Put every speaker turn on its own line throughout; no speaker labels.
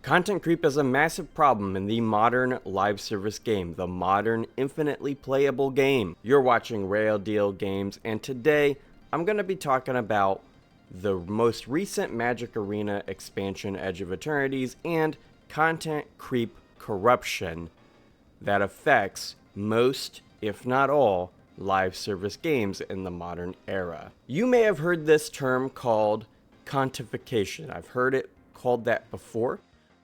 Content creep is a massive problem in the modern live service game, the modern infinitely playable game. You're watching Rayl Deal Games, and today I'm going to be talking about the most recent Magic Arena expansion, Edge of Eternities, and content creep corruption that affects most, if not all, live service games in the modern era. You may have heard this term called contification. I've heard it called that before.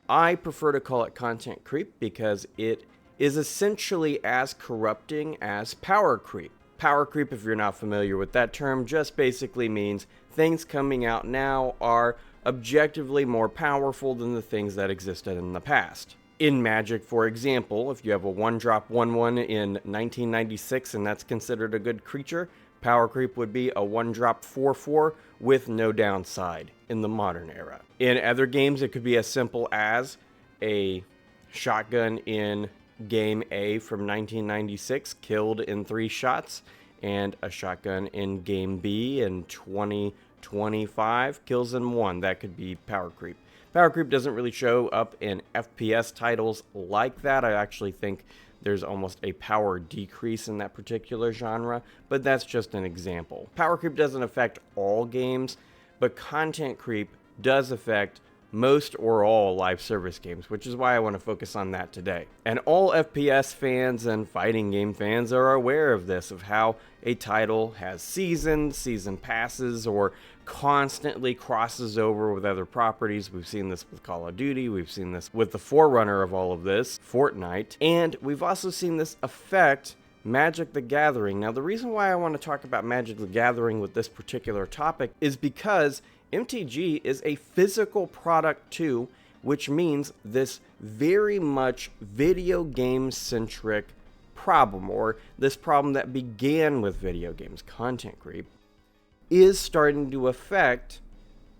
I prefer to call it content creep because it is essentially as corrupting as power creep. Power creep, if you're not familiar with that term, just basically means things coming out now are objectively more powerful than the things that existed in the past. In Magic, for example, if you have a 1-drop 1/1 in 1996 and that's considered a good creature, power creep would be a 1-drop 4/4 with no downside in the modern era. In other games, it could be as simple as a shotgun in Game A from 1996 killed in 3 shots, and a shotgun in Game B in 2025 kills in 1. That could be power creep. Power creep doesn't really show up in FPS titles like that. I actually think there's almost a power decrease in that particular genre, but that's just an example. Power creep doesn't affect all games, but content creep does affect most or all live service games, which is why I want to focus on that today. And all FPS fans and fighting game fans are aware of this, of how a title has seasons, season passes, or constantly crosses over with other properties. We've seen this with Call of Duty, we've seen this with the forerunner of all of this, Fortnite, and we've also seen this affect Magic the Gathering. Now, the reason why I want to talk about Magic the Gathering with this particular topic is because MTG is a physical product too, which means this very much video game centric problem, or this problem that began with video games, content creep, is starting to affect,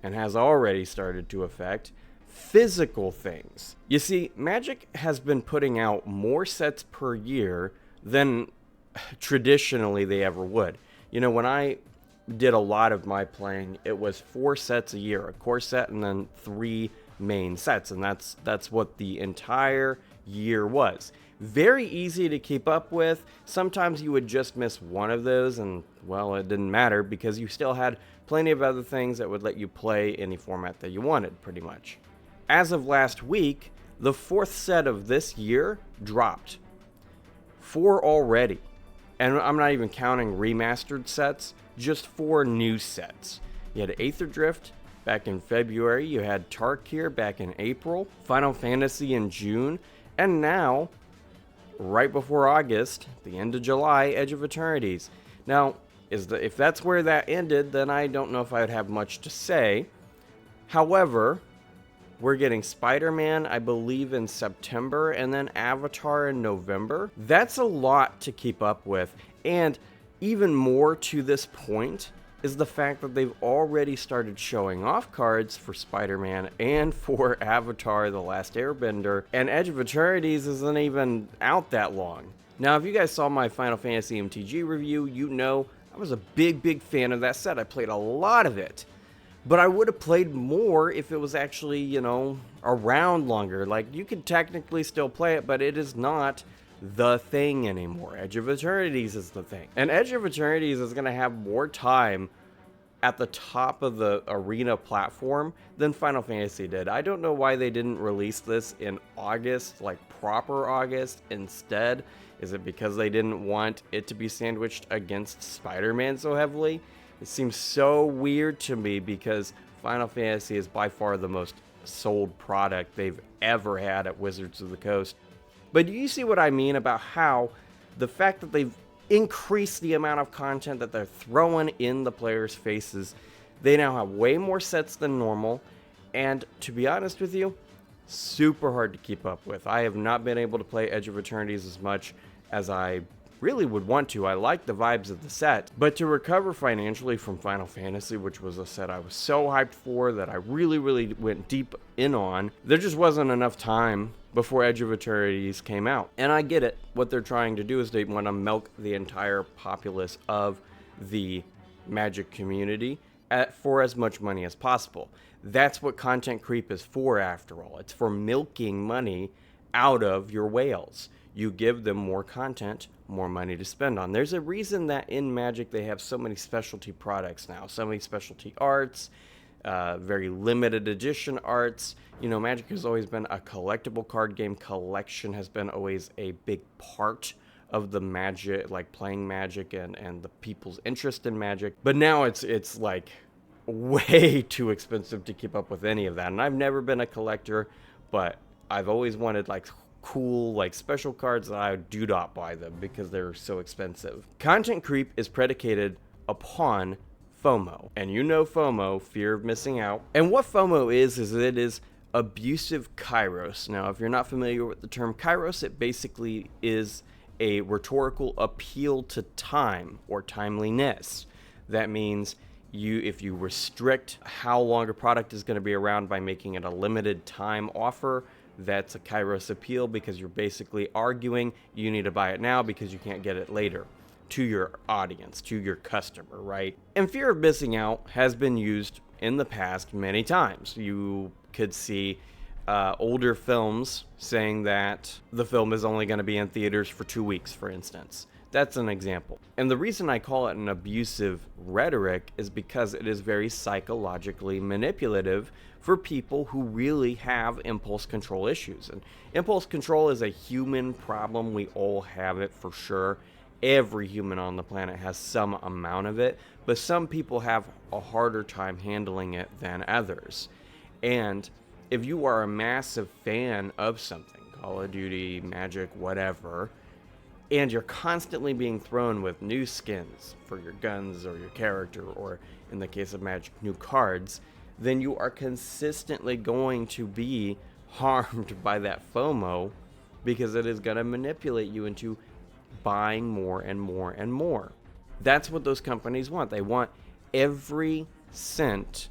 and has already started to affect, physical things. You see, Magic has been putting out more sets per year than traditionally they ever would. You know, when I did a lot of my playing, it was 4 sets a year, a core set and then 3 main sets, and that's what the entire year was. Very easy to keep up with. Sometimes you would just miss one of those and, well, it didn't matter because you still had plenty of other things that would let you play any format that you wanted, pretty much. As of last week, the 4th set of this year dropped. 4 already. And I'm not even counting remastered sets, just 4 new sets. You had Aether Drift back in February, you had Tarkir back in April, Final Fantasy in June, and now, right before August, the end of July, Edge of Eternities. Now, if that's where that ended, then I don't know if I would have much to say. However, we're getting Spider-Man, I believe, in September, and then Avatar in November. That's a lot to keep up with, and even more to this point is the fact that they've already started showing off cards for Spider-Man and for Avatar: The Last Airbender, and Edge of Eternities isn't even out that long. Now, if you guys saw my Final Fantasy MTG review, you know I was a big fan of that set. I played a lot of it. But I would have played more if it was actually, you know, around longer. Like, you could technically still play it, but it is not the thing anymore. Edge of Eternities is the thing. And Edge of Eternities is going to have more time at the top of the arena platform than Final Fantasy did. I don't know why they didn't release this in August, like proper August, instead. Is it because they didn't want it to be sandwiched against Spider-Man so heavily? It seems so weird to me because Final Fantasy is by far the most sold product they've ever had at Wizards of the Coast. But do you see what I mean about how the fact that they've increased the amount of content that they're throwing in the players' faces, they now have way more sets than normal, and to be honest with you, super hard to keep up with. I have not been able to play Edge of Eternities as much as I really would want to. I like the vibes of the set, but to recover financially from Final Fantasy, which was a set I was so hyped for that I really went deep in on, there just wasn't enough time before Edge of Eternities came out. And I get it. What they're trying to do is they want to milk the entire populace of the Magic community for as much money as possible. That's what content creep is for, after all. It's for milking money out of your whales. You give them more content, more money to spend on. There's a reason that in Magic they have so many specialty products now, so many specialty arts, very limited edition arts. You know, Magic has always been a collectible card game. Collection has been always a big part of the Magic, like playing Magic and the people's interest in Magic. But now it's like way too expensive to keep up with any of that. And I've never been a collector, but I've always wanted like cool, like special cards, that I do not buy them because they're so expensive. Content creep is predicated upon FOMO. And you know FOMO, fear of missing out. And what FOMO is it is abusive kairos. Now, if you're not familiar with the term kairos, it basically is a rhetorical appeal to time or timeliness. That means if you restrict how long a product is going to be around by making it a limited time offer, that's a kairos appeal, because you're basically arguing you need to buy it now because you can't get it later to your audience, to your customer, right? And fear of missing out has been used in the past many times. You could see older films saying that the film is only going to be in theaters for 2 weeks, for instance. That's an example. And the reason I call it an abusive rhetoric is because it is very psychologically manipulative for people who really have impulse control issues. And impulse control is a human problem. We all have it for sure. Every human on the planet has some amount of it, but some people have a harder time handling it than others. And if you are a massive fan of something, Call of Duty, Magic, whatever, and you're constantly being thrown with new skins for your guns or your character, or in the case of Magic, new cards, then you are consistently going to be harmed by that FOMO, because it is going to manipulate you into buying more and more and more. That's what those companies want. They want every cent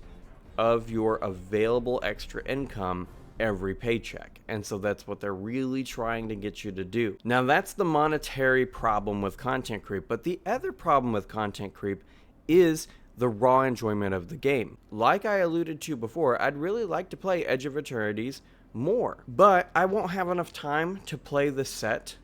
of your available extra income every paycheck. And so that's what they're really trying to get you to do. Now, that's the monetary problem with content creep. But the other problem with content creep is the raw enjoyment of the game. Like I alluded to before, I'd really like to play Edge of Eternities more, but I won't have enough time to play the set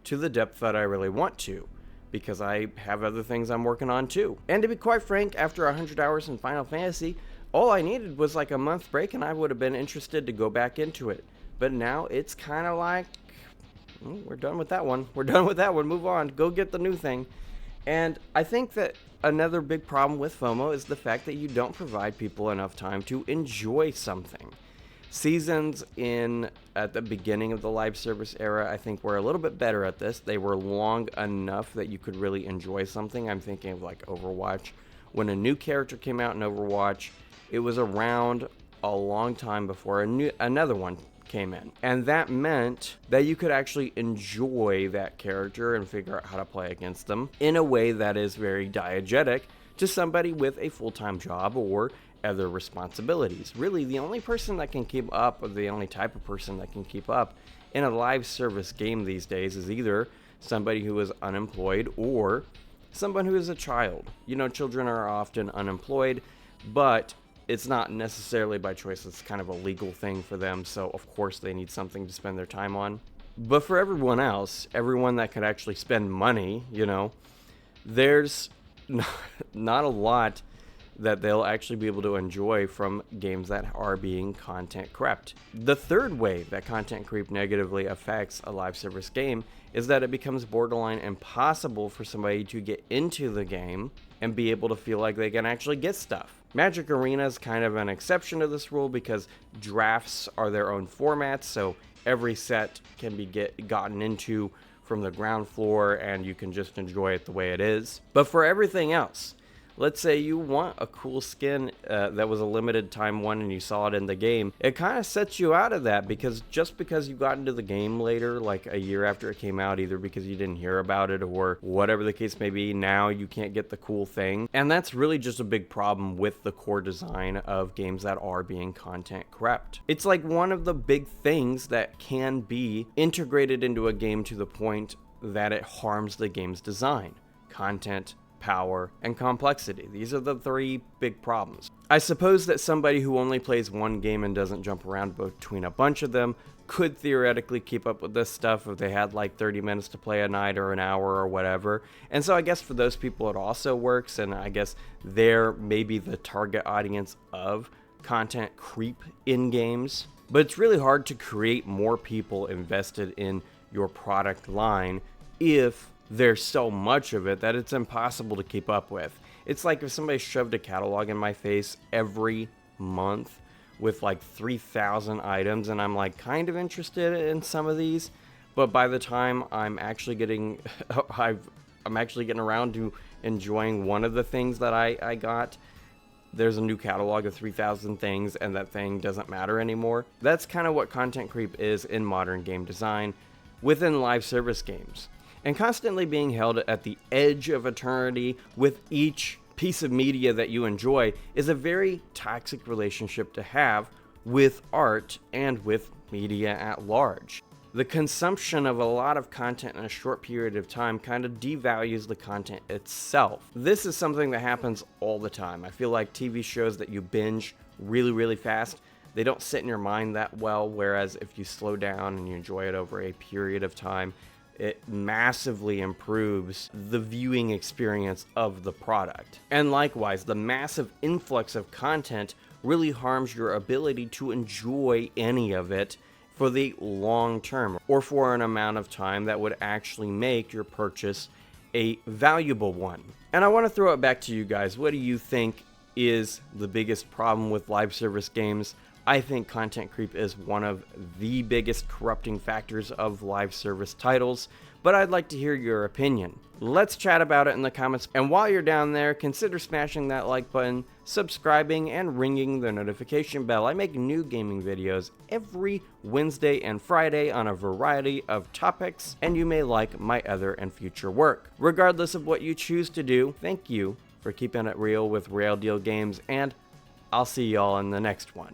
to the depth that I really want to, because I have other things I'm working on too. And to be quite frank, after 100 hours in Final Fantasy, all I needed was like a month break and I would have been interested to go back into it. But now it's kind of like, we're done with that one. We're done with that one. Move on. Go get the new thing. And I think that another big problem with FOMO is the fact that you don't provide people enough time to enjoy something. Seasons at the beginning of the live service era, I think, were a little bit better at this. They were long enough that you could really enjoy something. I'm thinking of like Overwatch. When a new character came out in Overwatch, it was around a long time before another one came in. And that meant that you could actually enjoy that character and figure out how to play against them in a way that is very diegetic to somebody with a full-time job or other responsibilities. Really, the only person that can keep up, or the only type of person that can keep up in a live service game these days, is either somebody who is unemployed or someone who is a child. You know, children are often unemployed, but it's not necessarily by choice. It's kind of a legal thing for them, so of course they need something to spend their time on. But for everyone else, everyone that could actually spend money, you know, there's not a lot that they'll actually be able to enjoy from games that are being content crept. The third way that content creep negatively affects a live service game is that it becomes borderline impossible for somebody to get into the game and be able to feel like they can actually get stuff. Magic Arena is kind of an exception to this rule because drafts are their own formats, so every set can be gotten into from the ground floor and you can just enjoy it the way it is. But for everything else, let's say you want a cool skin that was a limited time one and you saw it in the game, it kind of sets you out of that, because just because you got into the game later, like a year after it came out, either because you didn't hear about it or whatever the case may be, now you can't get the cool thing. And that's really just a big problem with the core design of games that are being content crept. It's like one of the big things that can be integrated into a game to the point that it harms the game's design: content power, and complexity. These are the three big problems. I suppose that somebody who only plays one game and doesn't jump around between a bunch of them could theoretically keep up with this stuff if they had like 30 minutes to play a night or an hour or whatever. And so I guess for those people it also works, and I guess they're maybe the target audience of content creep in games. But it's really hard to create more people invested in your product line if there's so much of it that it's impossible to keep up with. It's like if somebody shoved a catalog in my face every month with like 3,000 items, and I'm like kind of interested in some of these, but by the time I'm actually getting I'm actually getting around to enjoying one of the things that I got, there's a new catalog of 3,000 things and that thing doesn't matter anymore. That's kind of what content creep is in modern game design within live service games. And constantly being held at the edge of eternity with each piece of media that you enjoy is a very toxic relationship to have with art and with media at large. The consumption of a lot of content in a short period of time kind of devalues the content itself. This is something that happens all the time. I feel like TV shows that you binge really fast, they don't sit in your mind that well, whereas if you slow down and you enjoy it over a period of time, it massively improves the viewing experience of the product. And likewise, the massive influx of content really harms your ability to enjoy any of it for the long term, or for an amount of time that would actually make your purchase a valuable one. And I want to throw it back to you guys. What do you think is the biggest problem with live service games? I think content creep is one of the biggest corrupting factors of live service titles, but I'd like to hear your opinion. Let's chat about it in the comments, and while you're down there, consider smashing that like button, subscribing, and ringing the notification bell. I make new gaming videos every Wednesday and Friday on a variety of topics, and you may like my other and future work. Regardless of what you choose to do, thank you for keeping it real with Rayl Deal Games, and I'll see y'all in the next one.